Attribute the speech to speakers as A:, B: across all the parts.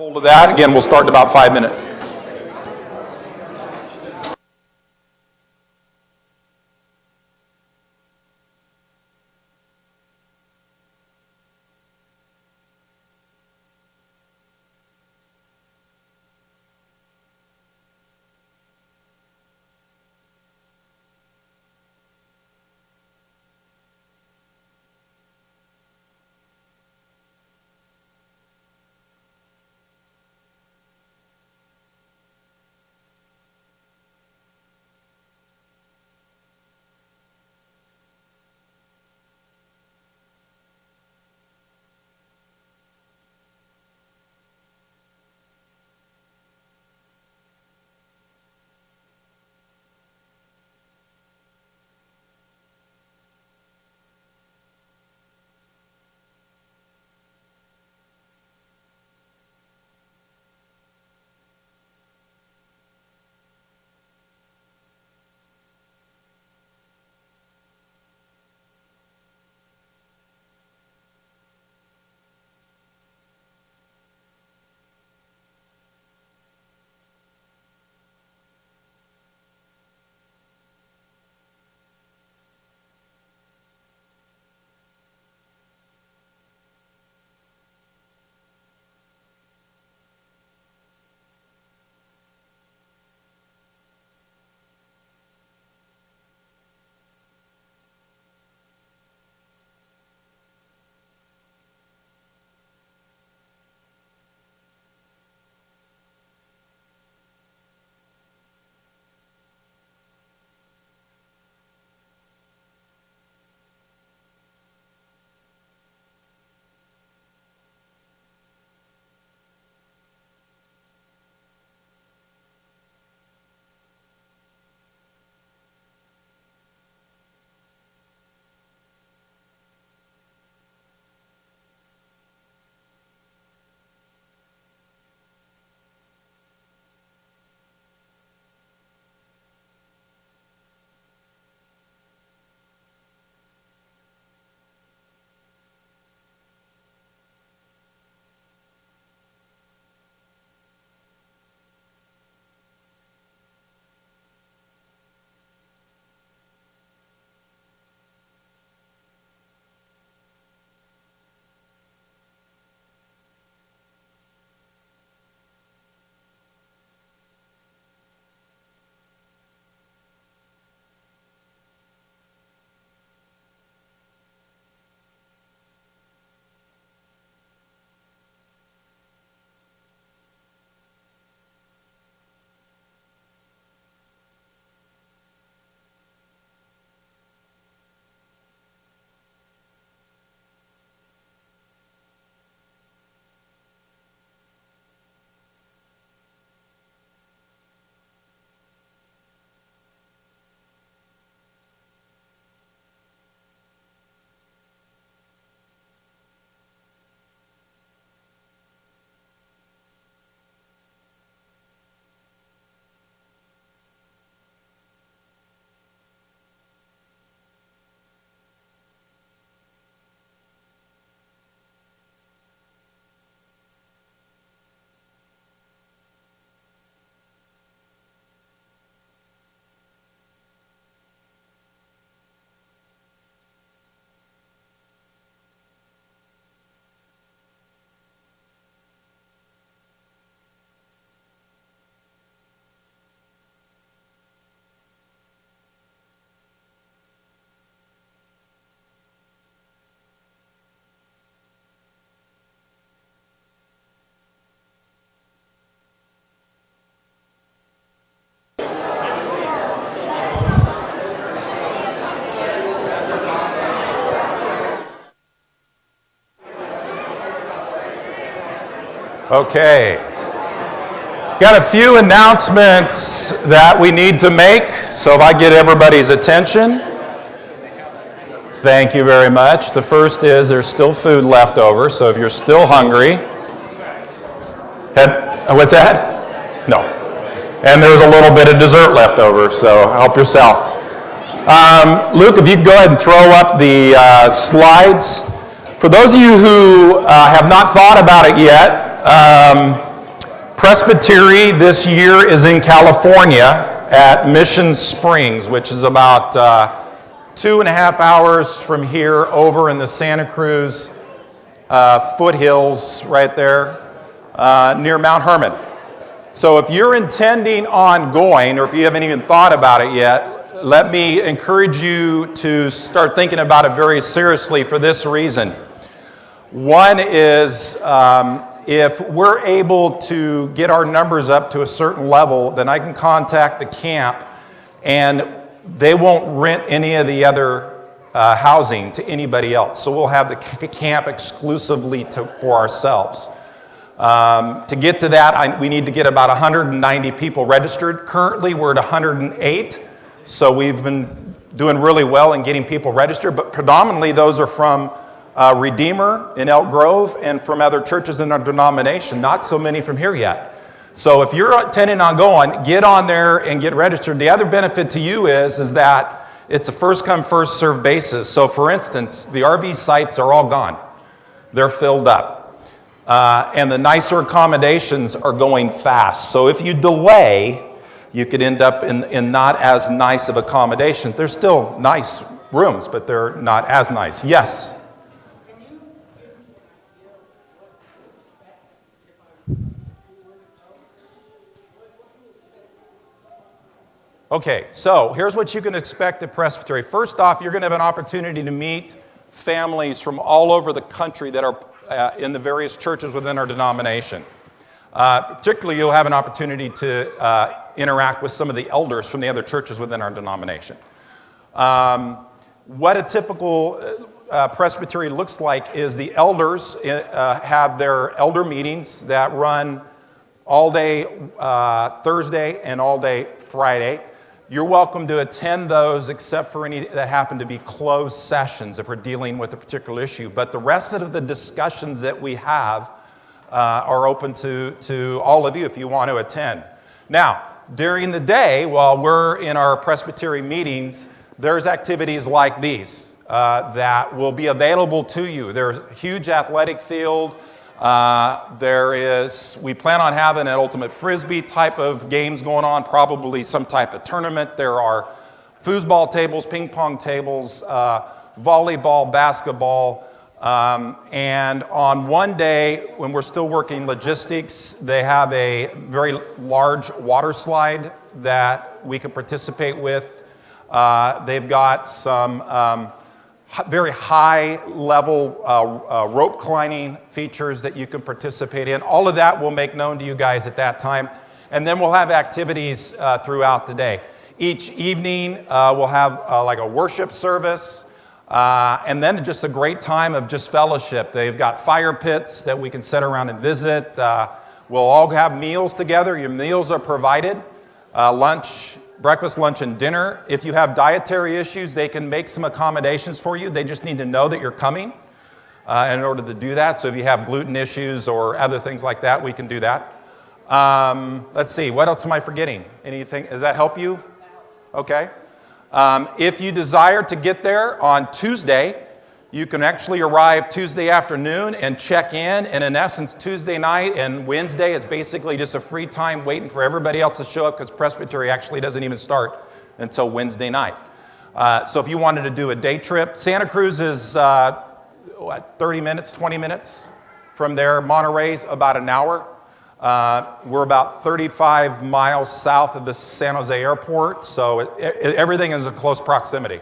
A: hold of that. Again, we'll start in about 5 minutes. Okay. Got a few announcements that we need to make, so if I get everybody's attention. Thank you very much. The first is there's still food left over, so if you're still hungry, what's that? No. And there's a little bit of dessert left over, so help yourself. Luke, if you could go ahead and throw up the slides. For those of you who have not thought about it yet, Presbytery this year is in California at Mission Springs, which is about 2.5 hours from here over in the Santa Cruz foothills right there near Mount Hermon. So if you're intending on going, or if you haven't even thought about it yet, let me encourage you to start thinking about it very seriously for this reason. One is if we're able to get our numbers up to a certain level, then I can contact the camp and they won't rent any of the other housing to anybody else. So we'll have the camp exclusively for ourselves. To get to that, we need to get about 190 people registered. Currently, we're at 108, so we've been doing really well in getting people registered, but predominantly those are from Redeemer in Elk Grove and from other churches in our denomination, not so many from here yet. So if you're intending on going, get on there and get registered. The other benefit to you is that it's a first come, first served basis. So for instance, the RV sites are all gone. They're filled up. And the nicer accommodations are going fast. So if you delay, you could end up in not as nice of accommodation. They're still nice rooms, but they're not as nice. Yes? Okay, so here's what you can expect at Presbytery. First off, you're going to have an opportunity to meet families from all over the country that are in the various churches within our denomination. Particularly, you'll have an opportunity to interact with some of the elders from the other churches within our denomination. What a typical presbytery looks like is the elders have their elder meetings that run all day Thursday and all day Friday. You're welcome to attend those except for any that happen to be closed sessions if we're dealing with a particular issue. But the rest of the discussions that we have are open to all of you if you want to attend. Now, during the day, while we're in our presbytery meetings, there's activities like these that will be available to you. There's a huge athletic field. We plan on having an ultimate frisbee type of games going on, probably some type of tournament. There are foosball tables, ping pong tables, volleyball, basketball, and on one day when we're still working logistics, they have a very large water slide that we can participate with. They've got some very high level rope climbing features that you can participate in. All of that we'll make known to you guys at that time. And then we'll have activities throughout the day. Each evening we'll have like a worship service and then just a great time of just fellowship. They've got fire pits that we can sit around and visit. We'll all have meals together. Your meals are provided. Lunch, breakfast, lunch, and dinner. If you have dietary issues, they can make some accommodations for you. They just need to know that you're coming in order to do that. So if you have gluten issues or other things like that, we can do that. Let's see, what else am I forgetting? Anything? Does that help you? Okay. If you desire to get there on Tuesday, you can actually arrive Tuesday afternoon and check in. And in essence, Tuesday night and Wednesday is basically just a free time waiting for everybody else to show up because Presbytery actually doesn't even start until Wednesday night. So if you wanted to do a day trip, Santa Cruz is 30 minutes, 20 minutes from there. Monterey's about an hour. We're about 35 miles south of the San Jose airport, so everything is in close proximity.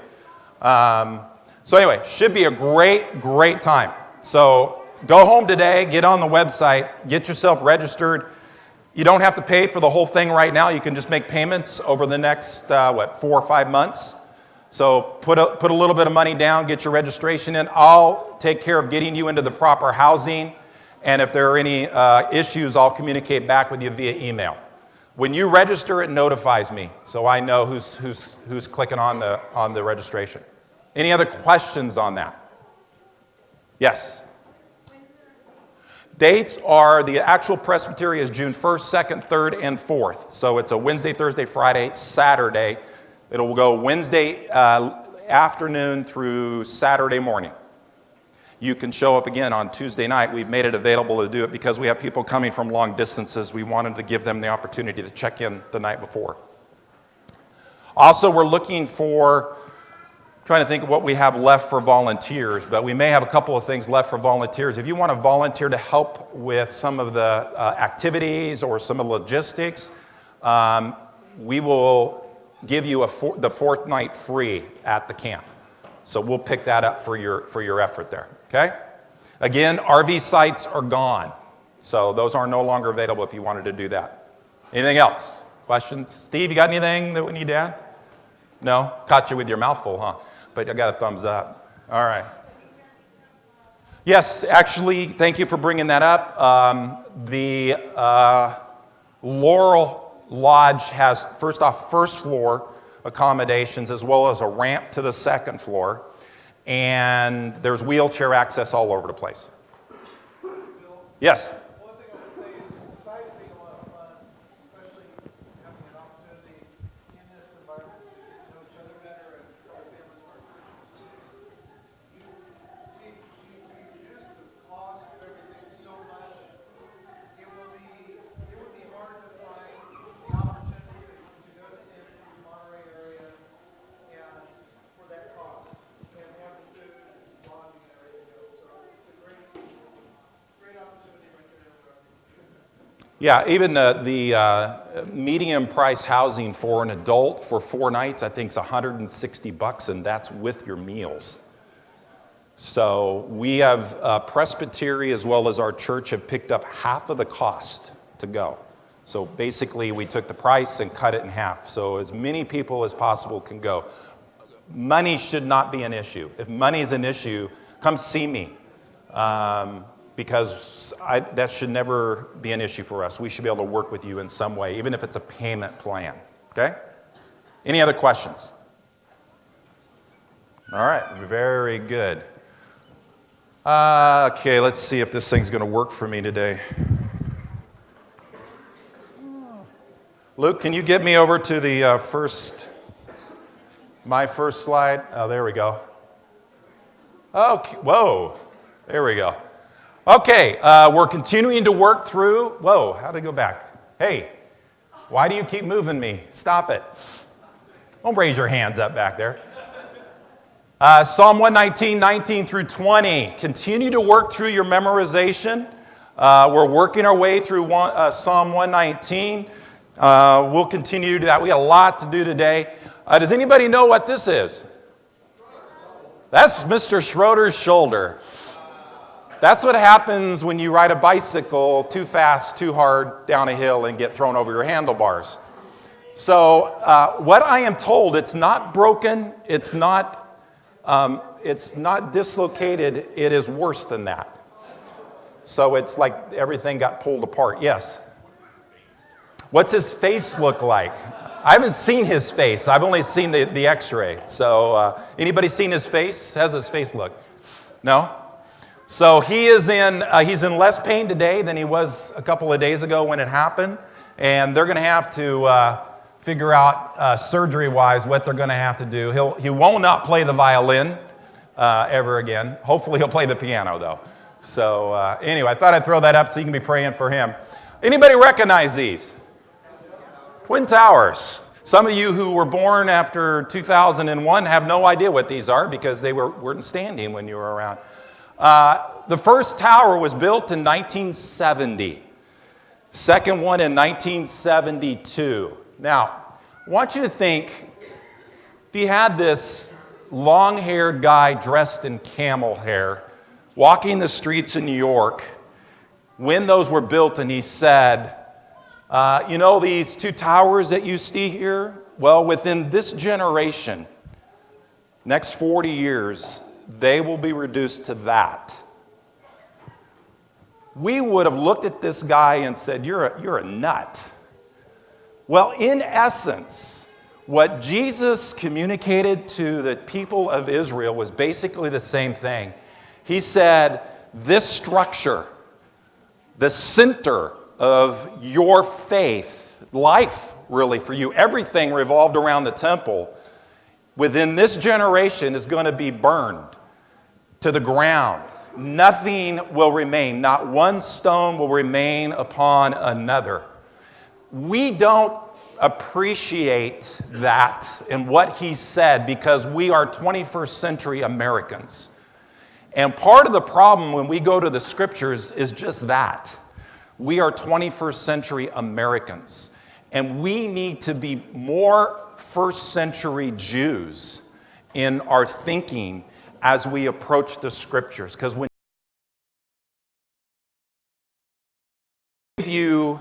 A: So anyway, should be a great time. So go home today, get on the website, get yourself registered. You don't have to pay for the whole thing right now. You can just make payments over the next, 4 or 5 months. So put a little bit of money down, get your registration in. I'll take care of getting you into the proper housing. And if there are any issues, I'll communicate back with you via email. When you register, it notifies me, so I know who's clicking on the registration. Any other questions on that? Yes? Dates are, the actual presbytery is June 1st, 2nd, 3rd, and 4th. So it's a Wednesday, Thursday, Friday, Saturday. It'll go Wednesday afternoon through Saturday morning. you can show up again on Tuesday night. We've made it available to do it because we have people coming from long distances. We wanted to give them the opportunity to check in the night before. Also, we're looking for, trying to think of what we have left for volunteers, but we may have a couple of things left for volunteers. If you want to volunteer to help with some of the activities or some of the logistics, we will give you the fourth night free at the camp. So we'll pick that up for your effort there, okay? Again, RV sites are gone. So those are no longer available if you wanted to do that. Anything else? Questions? Steve, you got anything that we need to add? No? Caught you with your mouth full, huh? But I got a thumbs up. All right. Yes, actually, thank you for bringing that up. The Laurel Lodge has, first off, first floor accommodations as well as a ramp to the second floor, and there's wheelchair access all over the place. Yes?
B: One thing I would say is the site being a lot of fun, especially having an opportunity in this environment to get to know each other better and our families work. You reduce the cost of everything so much, it would be hard to find the opportunity to go to Santa Cruz, Monterey area, and for that cost, and have the food, lodging, and everything else. So it's a great opportunity right there.
A: Yeah, even the medium price housing for an adult for 4 nights, I think is $160, and that's with your meals. So we have Presbytery as well as our church have picked up half of the cost to go. So basically we took the price and cut it in half. So as many people as possible can go. Money should not be an issue. If money is an issue, come see me. Because that should never be an issue for us. We should be able to work with you in some way, even if it's a payment plan, okay? Any other questions? All right, very good. Okay, let's see if this thing's gonna work for me today. Luke, can you get me over to the my first slide? Oh, there we go. Okay, whoa, there we go. Okay, we're continuing to work through, whoa, how'd it go back? Hey, why do you keep moving me? Stop it. Don't raise your hands up back there. Psalm 119, 19 through 20. Continue to work through your memorization. We're working our way through Psalm 119. We'll continue to do that. We got a lot to do today. Does anybody know what this is? That's Mr. Schroeder's shoulder. That's what happens when you ride a bicycle too fast, too hard down a hill and get thrown over your handlebars. So what I am told, it's not broken, it's not dislocated, it is worse than that. So it's like everything got pulled apart. Yes? What's his face look like? I haven't seen his face. I've only seen the x-ray. So anybody seen his face? How's his face look? No? So he's in less pain today than he was a couple of days ago when it happened. And they're going to have to figure out surgery-wise what they're going to have to do. He will not play the violin ever again. Hopefully he'll play the piano, though. So anyway, I thought I'd throw that up so you can be praying for him. Anybody recognize these? Twin Towers. Some of you who were born after 2001 have no idea what these are because they weren't standing when you were around. The first tower was built in 1970. Second one in 1972. Now, I want you to think, if you had this long-haired guy dressed in camel hair walking the streets of New York when those were built and he said, you know these 2 towers that you see here? Well, within this generation, next 40 years, they will be reduced to that. We would have looked at this guy and said, you're a nut. Well, in essence, what Jesus communicated to the people of Israel was basically the same thing. He said, this structure, the center of your faith, life really for you, everything revolved around the temple, within this generation is going to be burned to the ground. Nothing will remain. Not one stone will remain upon another. We don't appreciate that and what he said because we are 21st century Americans. And part of the problem when we go to the scriptures is just that. We are 21st century Americans. And we need to be more first century Jews in our thinking as we approach the scriptures. Because when you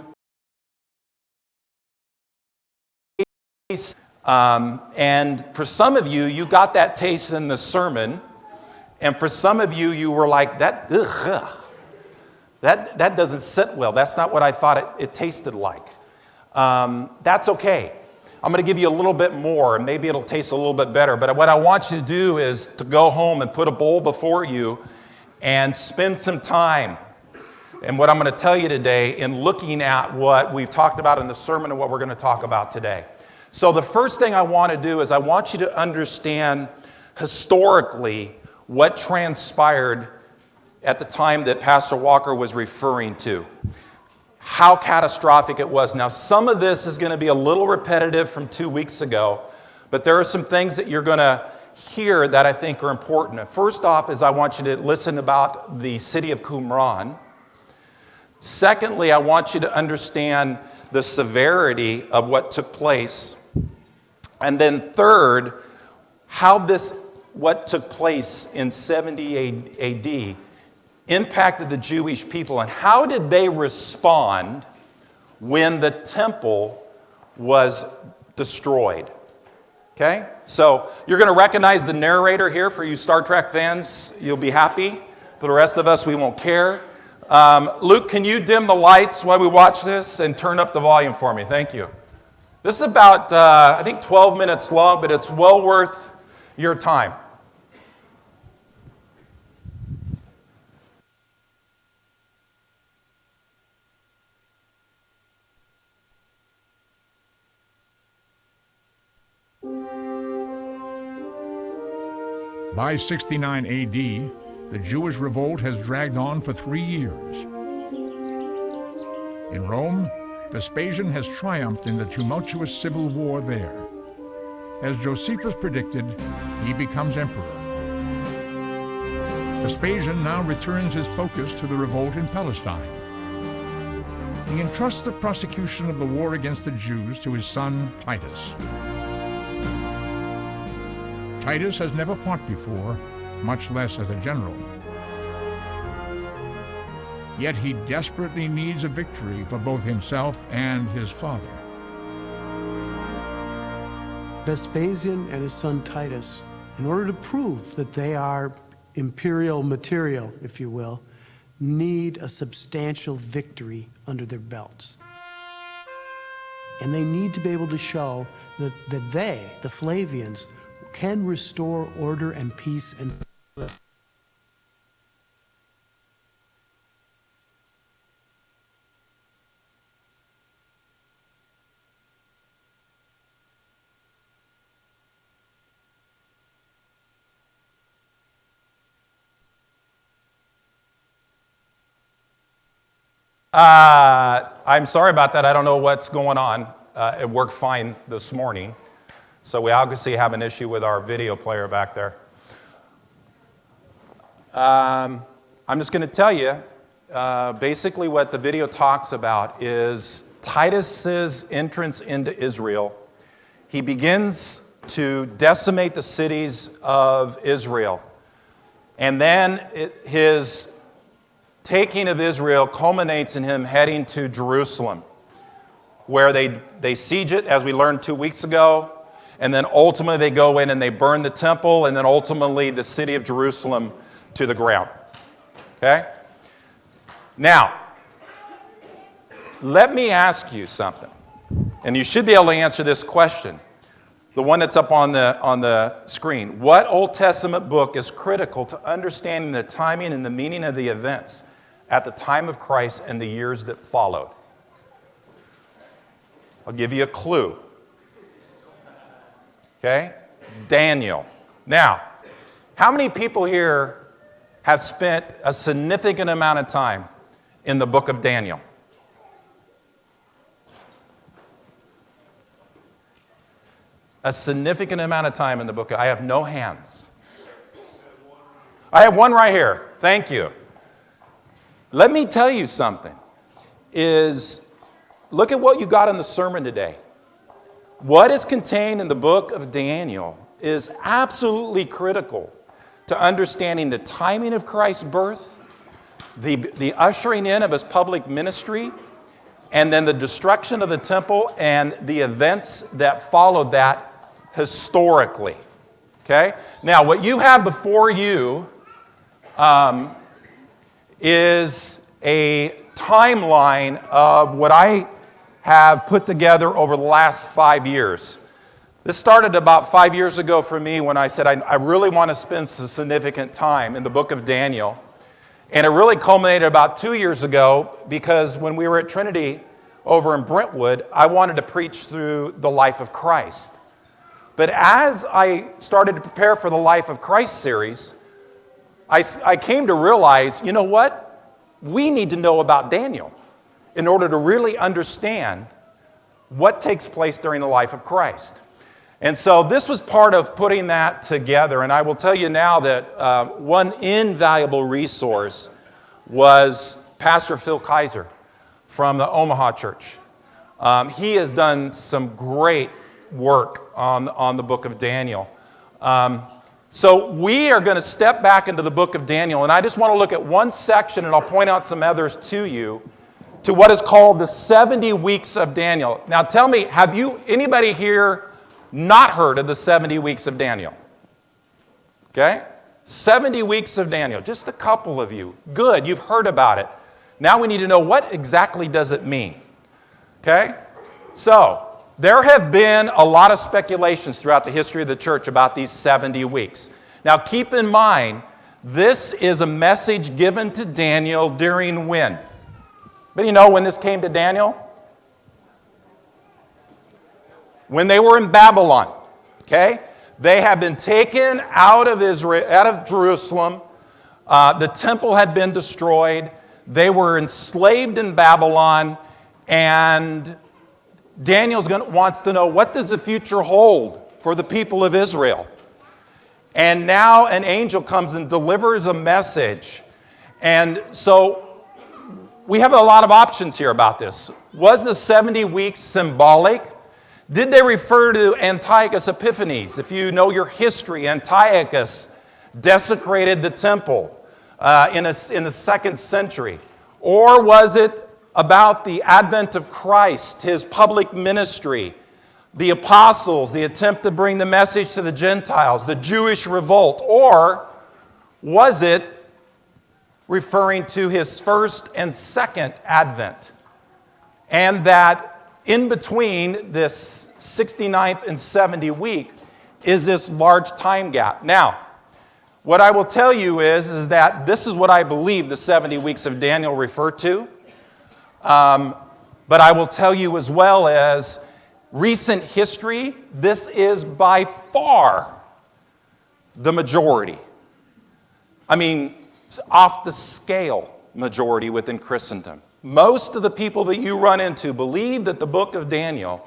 A: and for some of you, you got that taste in the sermon, and for some of you, you were like, that doesn't sit well. That's not what I thought it tasted like. That's okay. I'm going to give you a little bit more, and maybe it'll taste a little bit better. But what I want you to do is to go home and put a bowl before you and spend some time. And what I'm going to tell you today in looking at what we've talked about in the sermon and what we're going to talk about today. So the first thing I want to do is I want you to understand historically what transpired at the time that Pastor Walker was referring to. How catastrophic it was. Now, some of this is going to be a little repetitive from 2 weeks ago, but there are some things that you're going to hear that I think are important. First off is I want you to listen about the city of Qumran. Secondly, I want you to understand the severity of what took place. And then third, how what took place in 70 AD impacted the Jewish people, and how did they respond when the temple was destroyed? Okay? So you're going to recognize the narrator here. For you Star Trek fans, you'll be happy. For the rest of us, we won't care. Luke, can you dim the lights while we watch this and turn up the volume for me? Thank you. This is about, I think, 12 minutes long, but it's well worth your time.
C: By 69 AD, the Jewish revolt has dragged on for 3 years. In Rome, Vespasian has triumphed in the tumultuous civil war there. As Josephus predicted, he becomes emperor. Vespasian now returns his focus to the revolt in Palestine. He entrusts the prosecution of the war against the Jews to his son Titus. Titus has never fought before, much less as a general. Yet he desperately needs a victory for both himself and his father.
D: Vespasian and his son Titus, in order to prove that they are imperial material, if you will, need a substantial victory under their belts. And they need to be able to show that they, the Flavians, can restore order and peace and
A: I'm sorry about that. I don't know what's going on. It worked fine this morning. So we obviously have an issue with our video player back there. I'm just going to tell you, basically what the video talks about is Titus's entrance into Israel. He begins to decimate the cities of Israel. And then his taking of Israel culminates in him heading to Jerusalem, where they siege it, as we learned 2 weeks ago, and then ultimately they go in and they burn the temple, and then ultimately the city of Jerusalem to the ground. Okay? Now, let me ask you something, and you should be able to answer this question, the one that's up on the screen. What Old Testament book is critical to understanding the timing and the meaning of the events at the time of Christ and the years that followed? I'll give you a clue. Okay? Daniel. Now, how many people here have spent a significant amount of time in the book of Daniel? A significant amount of time in the book. I have no hands. I have one right here. Thank you. Let me tell you something. Look at what you got in the sermon today. What is contained in the book of Daniel is absolutely critical to understanding the timing of Christ's birth, the ushering in of his public ministry, and then the destruction of the temple and the events that followed that historically. Okay? Now, what you have before you is a timeline of what I have put together over the last 5 years. This started about 5 years ago for me when I said I really want to spend some significant time in the book of Daniel. And it really culminated about 2 years ago because when we were at Trinity over in Brentwood, I wanted to preach through the life of Christ. But as I started to prepare for the Life of Christ series, I came to realize, you know what? We need to know about Daniel in order to really understand what takes place during the life of Christ. And so this was part of putting that together. And I will tell you now that one invaluable resource was Pastor Phil Kaiser from the Omaha Church. He has done some great work on the book of Daniel. So we are going to step back into the book of Daniel, and I just want to look at one section, and I'll point out some others to you, to what is called the 70 weeks of Daniel. Now tell me, have anybody here not heard of the 70 weeks of Daniel? Okay? 70 weeks of Daniel. Just a couple of you. Good, you've heard about it. Now we need to know, what exactly does it mean? Okay? So, there have been a lot of speculations throughout the history of the church about these 70 weeks. Now keep in mind, this is a message given to Daniel during when? But you know when this came to Daniel? When they were in Babylon. Okay? They had been taken out of Israel, out of Jerusalem. The temple had been destroyed. They were enslaved in Babylon, and Daniel wants to know, what does the future hold for the people of Israel? And now an angel comes and delivers a message. And so we have a lot of options here about this. Was the 70 weeks symbolic? Did they refer to Antiochus Epiphanes? If you know your history, Antiochus desecrated the temple in the 2nd century. Or was it about the advent of Christ, his public ministry, the apostles, the attempt to bring the message to the Gentiles, the Jewish revolt? Or was it referring to his first and second advent? And that in between this 69th and 70 week is this large time gap. Now, what I will tell you is that this is what I believe the 70 weeks of Daniel refer to. But I will tell you as well as recent history, this is by far the majority. I mean, off the scale majority within Christendom. Most of the people that you run into believe that the book of Daniel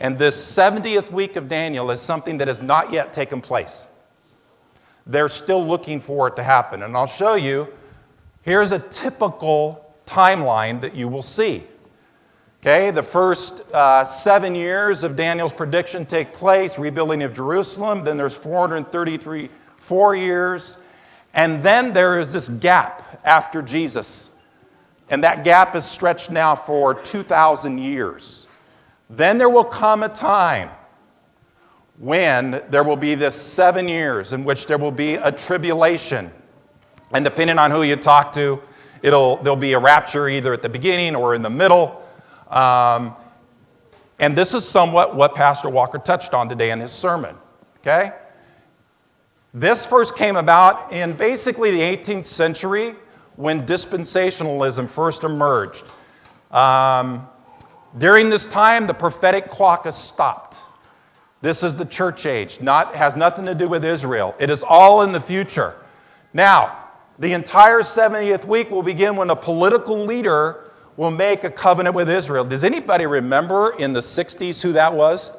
A: and this 70th week of Daniel is something that has not yet taken place. They're still looking for it to happen. And I'll show you, here's a typical timeline that you will see. Okay, the first 7 years of Daniel's prediction take place, rebuilding of Jerusalem. Then there's 4 years. And then there is this gap after Jesus. And that gap is stretched now for 2,000 years. Then there will come a time when there will be this 7 years in which there will be a tribulation. And depending on who you talk to, there'll be a rapture either at the beginning or in the middle. And this is somewhat what Pastor Walker touched on today in his sermon. Okay? This first came about in basically the 18th century when dispensationalism first emerged. During this time, the prophetic clock is stopped. This is the church age. Has nothing to do with Israel. It is all in the future. Now, The entire 70th week will begin when a political leader will make a covenant with Israel. Does anybody remember in the 60s who that was?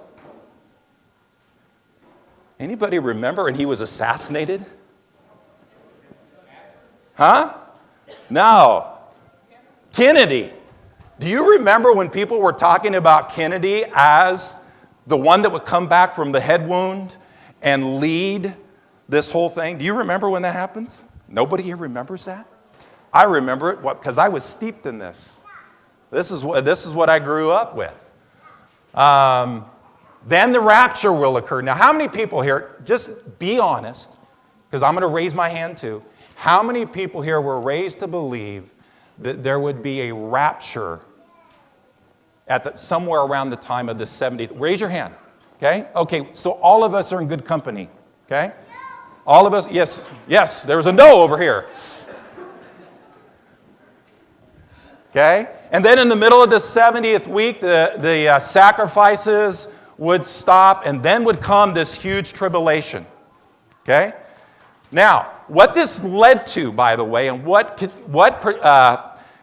A: Anybody remember? And he was assassinated? Huh? No. Kennedy. Do you remember when people were talking about Kennedy as the one that would come back from the head wound and lead this whole thing? Do you remember when that happens? Nobody here remembers that? I remember it because I was steeped in this. This is what I grew up with. Then the rapture will occur. Now, how many people here, just be honest, because I'm going to raise my hand too. How many people here were raised to believe that there would be a rapture at somewhere around the time of the 70th? Raise your hand, okay? Okay, so all of us are in good company, okay? All of us, yes, there was a no over here. Okay? And then in the middle of the 70th week, the sacrifices would stop, and then would come this huge tribulation. Okay? Now, what this led to, by the way, and what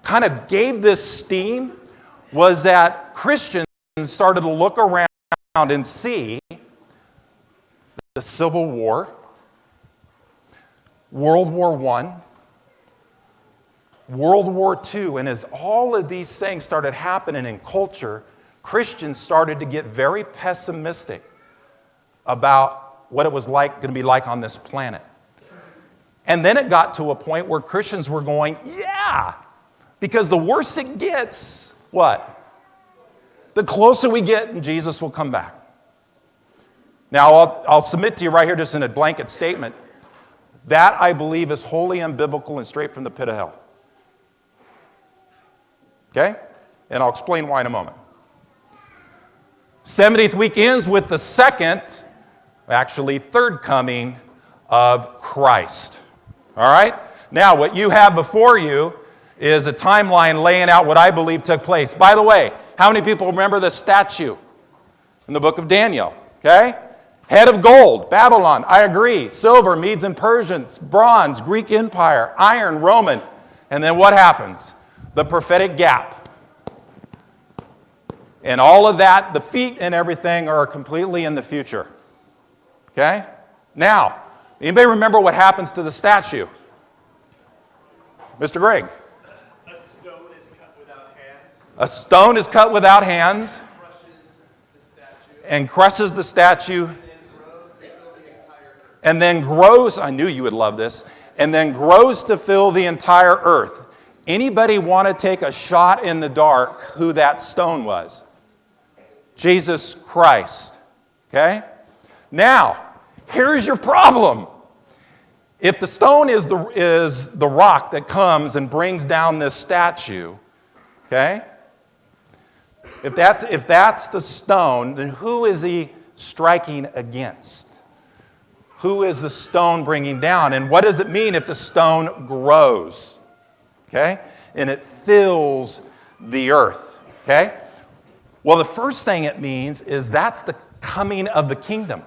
A: kind of gave this steam was that Christians started to look around and see the Civil War, World War I, World War II, and as all of these things started happening in culture, Christians started to get very pessimistic about what it was going to be like on this planet. And then it got to a point where Christians were going, yeah, because the worse it gets, what? The closer we get, and Jesus will come back. Now, I'll submit to you right here just in a blanket statement. That, I believe, is wholly unbiblical and straight from the pit of hell. Okay? And I'll explain why in a moment. 70th week ends with the third coming of Christ. All right? Now, what you have before you is a timeline laying out what I believe took place. By the way, how many people remember the statue in the book of Daniel? Okay? Head of gold, Babylon, I agree. Silver, Medes and Persians. Bronze, Greek Empire. Iron, Roman. And then what happens? The prophetic gap. And all of that, the feet and everything are completely in the future. Okay? Now, anybody remember what happens to the statue? Mr. Greg.
B: A stone is cut without hands.
A: A stone is cut without hands.
B: Crushes the statue.
A: And crushes the statue.
B: And then grows to fill the entire earth.
A: And then grows, I knew you would love this, and then grows to fill the entire earth. Anybody want to take a shot in the dark who that stone was? Jesus Christ. Okay? Now, here's your problem. If the stone is the rock that comes and brings down this statue, okay? If that's the stone, then who is he striking against? Who is the stone bringing down? And what does it mean if the stone grows? Okay? And it fills the earth. Okay? Well, the first thing it means is that's the coming of the kingdom.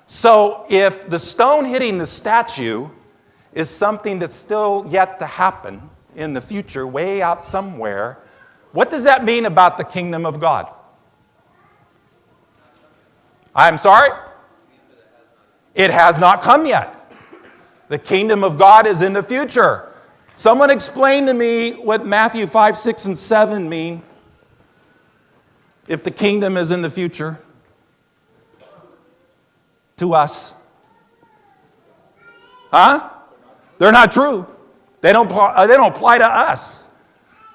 A: So if the stone hitting the statue is something that's still yet to happen in the future, way out somewhere, what does that mean about the kingdom of God? I'm sorry? It has not come yet. The kingdom of God is in the future. Someone explain to me what Matthew 5, 6, and 7 mean if the kingdom is in the future to us. Huh? They're not true. They don't apply to us.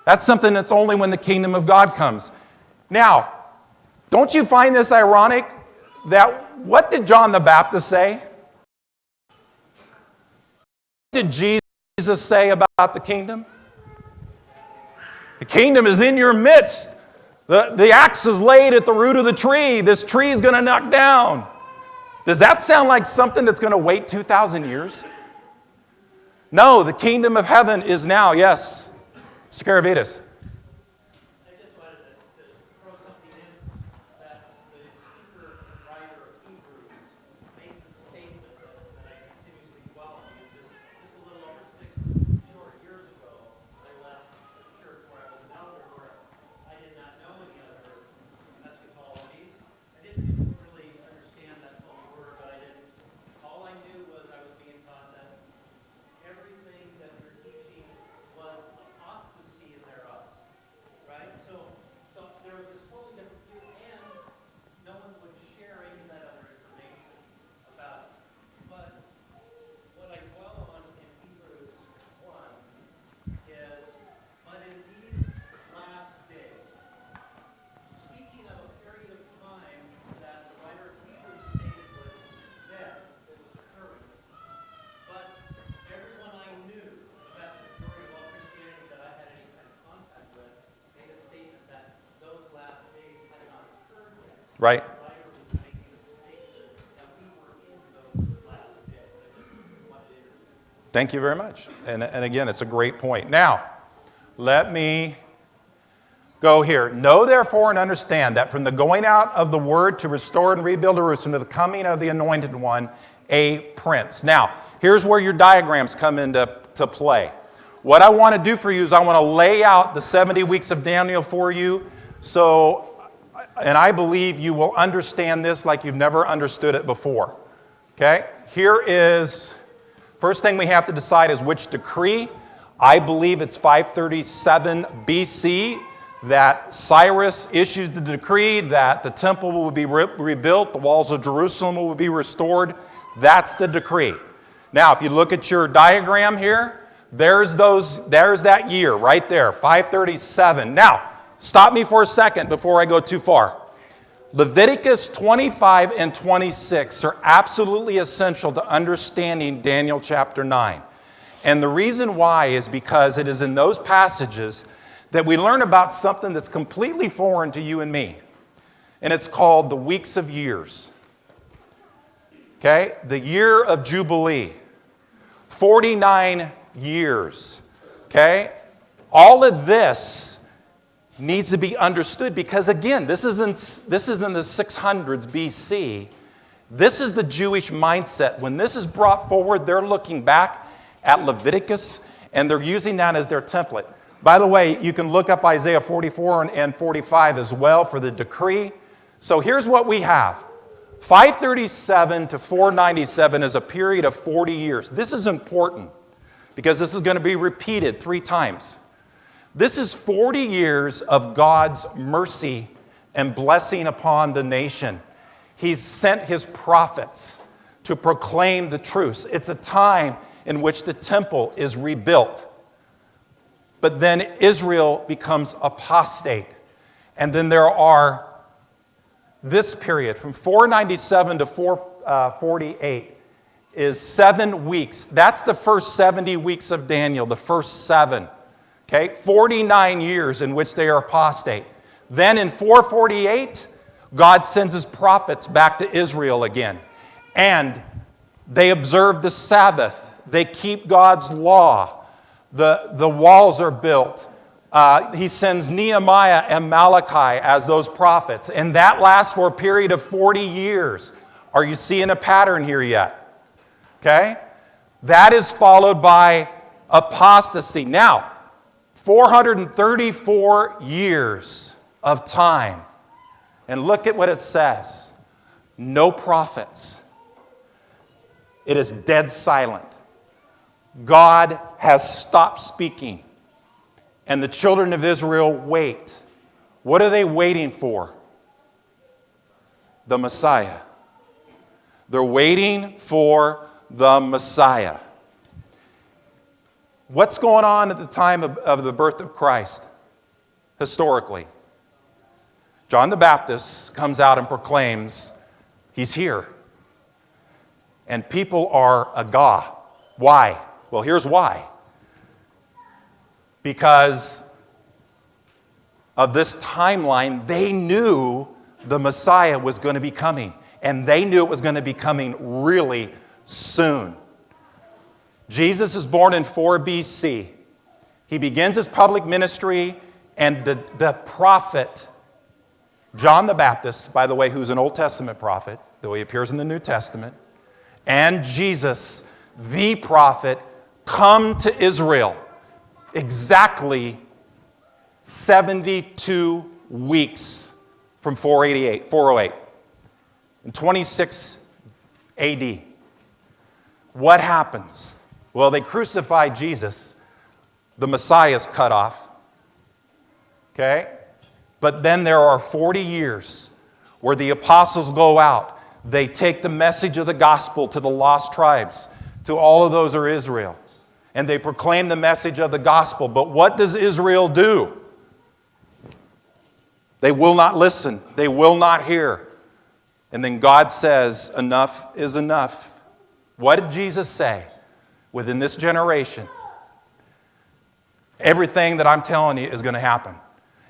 A: That's something that's only when the kingdom of God comes. Now, don't you find this ironic that what did John the Baptist say? What did Jesus say about the kingdom? The kingdom is in your midst. The axe is laid at the root of the tree. This tree is going to knock down. Does that sound like something that's going to wait 2,000 years? No, the kingdom of heaven is now, yes. Mr. Karavitas.
B: I just wanted to throw something in that the speaker and writer of Hebrews makes a statement that I continuously dwell on. Just a little
A: right? Thank you very much. And again, it's a great point. Now, let me go here. Know therefore and understand that from the going out of the word to restore and rebuild Jerusalem to the coming of the Anointed One, a prince. Now, here's where your diagrams come into play. What I want to do for you is I want to lay out the 70 weeks of Daniel for you. And I believe you will understand this like you've never understood it before. Okay? Here is, first thing we have to decide is which decree. I believe it's 537 BC that Cyrus issues the decree that the temple will be rebuilt, the walls of Jerusalem will be restored. That's the decree. Now, if you look at your diagram here, there's that year right there, 537. Now, stop me for a second before I go too far. Leviticus 25 and 26 are absolutely essential to understanding Daniel chapter 9. And the reason why is because it is in those passages that we learn about something that's completely foreign to you and me. And it's called the weeks of years. Okay? The year of Jubilee. 49 years. Okay? All of this needs to be understood because, again, this is in the 600s BC. This is the Jewish mindset. When this is brought forward, they're looking back at Leviticus and they're using that as their template. By the way, you can look up Isaiah 44 and 45 as well for the decree. So here's what we have. 537 to 497 is a period of 40 years. This is important because this is going to be repeated 3 times. This is 40 years of God's mercy and blessing upon the nation. He's sent his prophets to proclaim the truth. It's a time in which the temple is rebuilt. But then Israel becomes apostate. And then there are this period from 497 to 448 is 7 weeks. That's the first 70 weeks of Daniel, the first 7. Okay, 49 years in which they are apostate. Then in 448, God sends his prophets back to Israel again. And they observe the Sabbath. They keep God's law. The walls are built. He sends Nehemiah and Malachi as those prophets. And that lasts for a period of 40 years. Are you seeing a pattern here yet? Okay? That is followed by apostasy. Now, 434 years of time. And look at what it says. No prophets. It is dead silent. God has stopped speaking. And the children of Israel wait. What are they waiting for? The Messiah. They're waiting for the Messiah. What's going on at the time of the birth of Christ? Historically. John the Baptist comes out and proclaims, he's here. And people are agog. Why? Well, here's why. Because of this timeline, they knew the Messiah was going to be coming. And they knew it was going to be coming really soon. Jesus is born in 4 BC. He begins his public ministry, and the prophet, John the Baptist, by the way, who's an Old Testament prophet, though he appears in the New Testament, and Jesus, the prophet, come to Israel exactly 72 weeks from 408, in 26 AD. What happens? Well, they crucified Jesus. The Messiah is cut off. Okay? But then there are 40 years where the apostles go out. They take the message of the gospel to the lost tribes, to all of those who are Israel. And they proclaim the message of the gospel. But what does Israel do? They will not listen. They will not hear. And then God says, enough is enough. What did Jesus say? Within this generation, everything that I'm telling you is going to happen.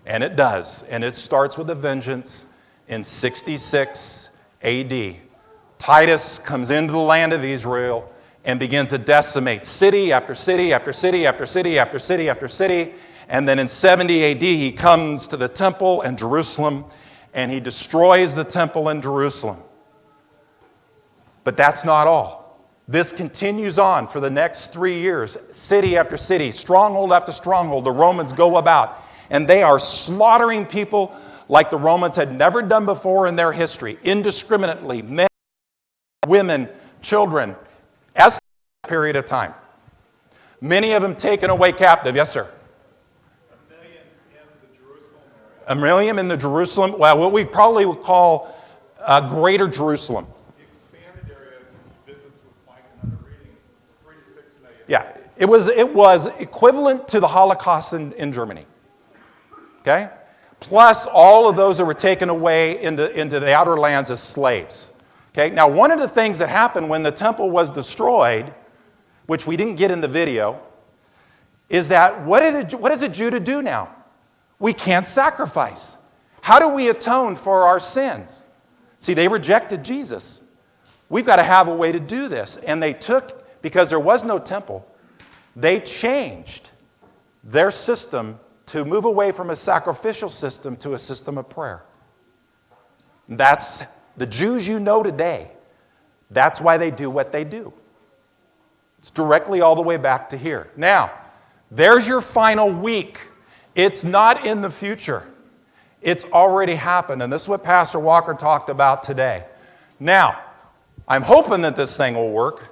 A: And it does. And it starts with a vengeance. in 66 AD, Titus comes into the land of Israel and begins to decimate city after city after city after city after city after city. And then in 70 AD, he comes to the temple in Jerusalem and he destroys the temple in Jerusalem. But that's not all. This continues on for the next 3 years. City after city, stronghold after stronghold, the Romans go about and they are slaughtering people like the Romans had never done before in their history, indiscriminately, men, women, children, as a period of time. Many of them taken away captive. Yes, sir?
B: 1 million in the Jerusalem area.
A: 1 million in the Jerusalem, well, what we probably would call Greater Jerusalem.
B: The expanded area visits with Mike and other reading, 3 to 6 million.
A: Yeah, it was equivalent to the Holocaust in Germany. Okay? Plus all of those that were taken away into the outer lands as slaves. Okay? Now, one of the things that happened when the temple was destroyed, which we didn't get in the video, is that what is a Jew to do now? We can't sacrifice. How do we atone for our sins? See, they rejected Jesus. We've got to have a way to do this. And they took, because there was no temple, they changed their system to move away from a sacrificial system to a system of prayer. That's the Jews you know today. That's why they do what they do. It's directly all the way back to here. Now, there's your final week. It's not in the future. It's already happened, and this is what Pastor Walker talked about today. Now, I'm hoping that this thing will work,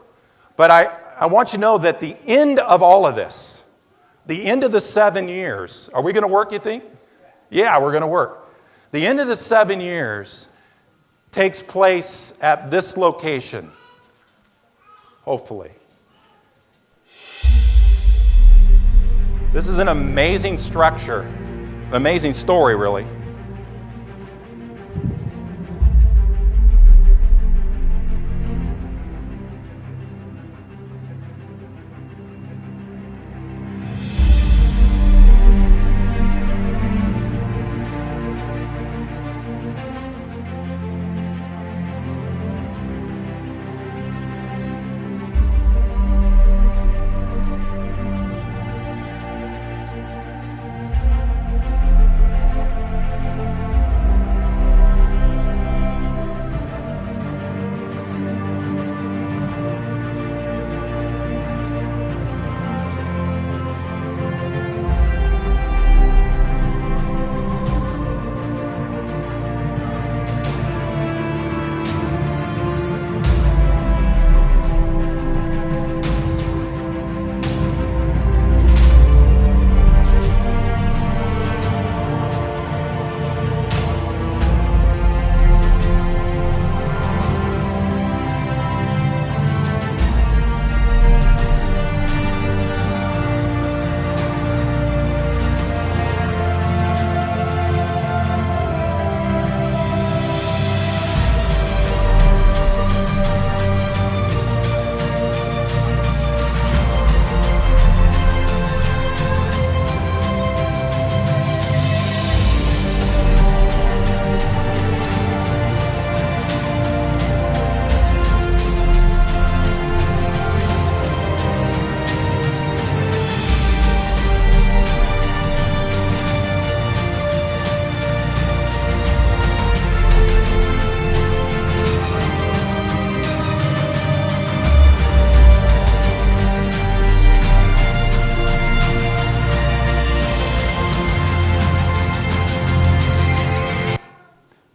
A: but I want you to know that the end of all of this, the end of the 7 years, are we going to work, you think? Yeah, we're going to work. The end of the 7 years takes place at this location, hopefully. This is an amazing structure, amazing story, really.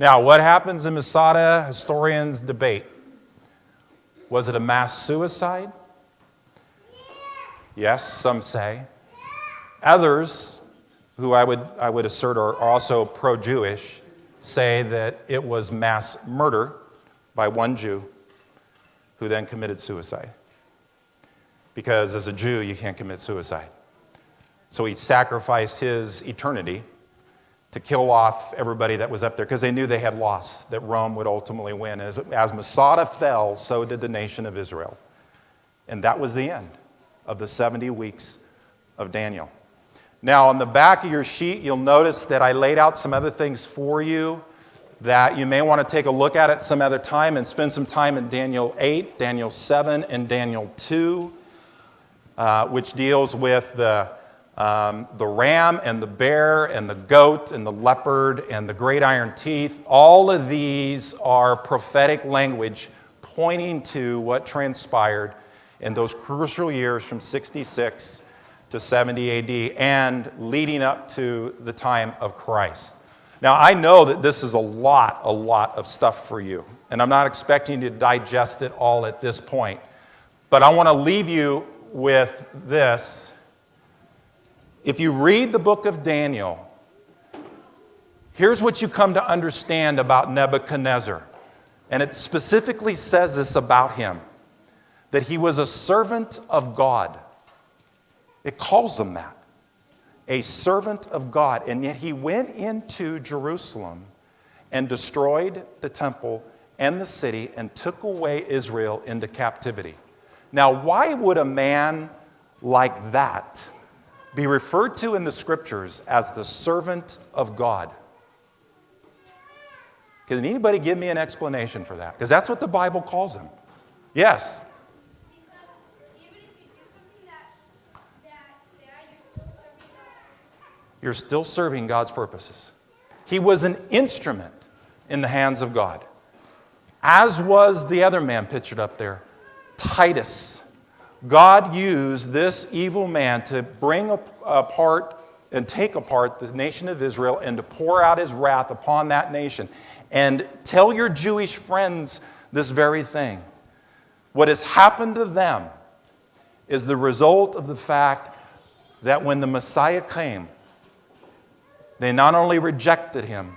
A: Now, what happens in Masada? Historians debate. Was it a mass suicide? Yes, some say. Others, who I would assert are also pro-Jewish, say that it was mass murder by one Jew who then committed suicide. Because as a Jew, you can't commit suicide. So he sacrificed his eternity to kill off everybody that was up there, because they knew they had lost, that Rome would ultimately win. As Masada fell, so did the nation of Israel. And that was the end of the 70 weeks of Daniel. Now, on the back of your sheet, you'll notice that I laid out some other things for you that you may want to take a look at it some other time and spend some time in Daniel 8, Daniel 7, and Daniel 2, which deals with the ram and the bear and the goat and the leopard and the great iron teeth. All of these are prophetic language pointing to what transpired in those crucial years from 66 to 70 AD and leading up to the time of Christ. Now, I know that this is a lot of stuff for you, and I'm not expecting you to digest it all at this point, but I want to leave you with this. If you read the book of Daniel, here's what you come to understand about Nebuchadnezzar. And it specifically says this about him, that he was a servant of God. It calls him that, a servant of God. And yet he went into Jerusalem and destroyed the temple and the city and took away Israel into captivity. Now, why would a man like that be referred to in the scriptures as the servant of God? Can anybody give me an explanation for that? Because that's what the Bible calls him. Yes? You're still serving God's purposes. He was an instrument in the hands of God, as was the other man pictured up there, Titus. God used this evil man to bring apart and take apart the nation of Israel and to pour out his wrath upon that nation. And tell your Jewish friends this very thing. What has happened to them is the result of the fact that when the Messiah came, they not only rejected him,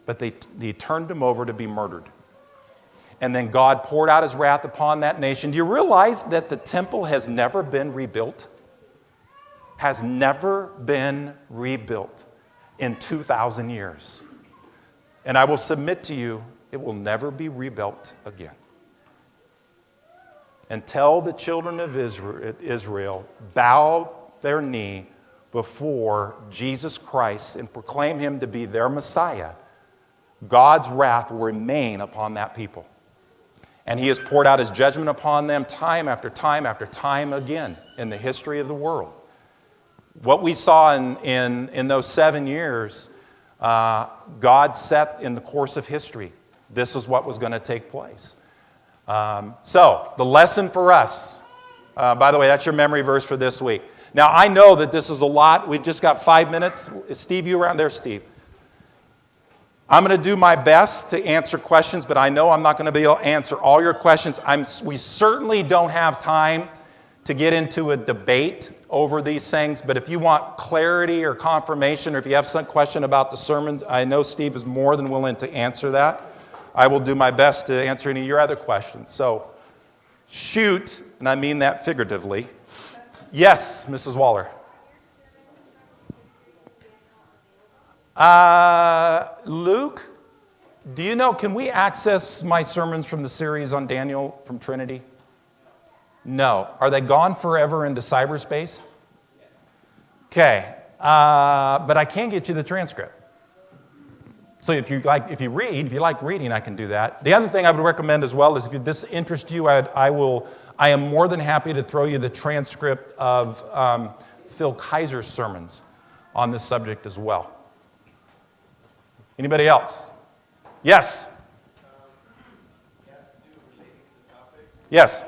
A: but they turned him over to be murdered. And then God poured out his wrath upon that nation. Do you realize that the temple has never been rebuilt? Has never been rebuilt in 2,000 years. And I will submit to you, it will never be rebuilt again. Until the children of Israel bow their knee before Jesus Christ and proclaim him to be their Messiah, God's wrath will remain upon that people. And he has poured out his judgment upon them time after time after time again in the history of the world. What we saw in those 7 years, God set in the course of history. This is what was going to take place. So, the lesson for us, by the way, that's your memory verse for this week. Now, I know that this is a lot. We've just got 5 minutes. Is Steve, you around there, Steve? I'm going to do my best to answer questions, but I know I'm not going to be able to answer all your questions. We certainly don't have time to get into a debate over these things, but if you want clarity or confirmation, or if you have some question about the sermons, I know Steve is more than willing to answer that. I will do my best to answer any of your other questions. So shoot, and I mean that figuratively. Yes, Mrs. Waller. Luke, do you know, can we access my sermons from the series on Daniel from Trinity? No. Are they gone forever into cyberspace? Okay. But I can get you the transcript. So if you like reading, I can do that. The other thing I would recommend as well is if this interests you, I am more than happy to throw you the transcript of Phil Kaiser's sermons on this subject as well. Anybody else? Yes? Yes?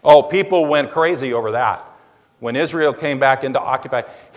A: Oh, people went crazy over that when Israel came back into occupied.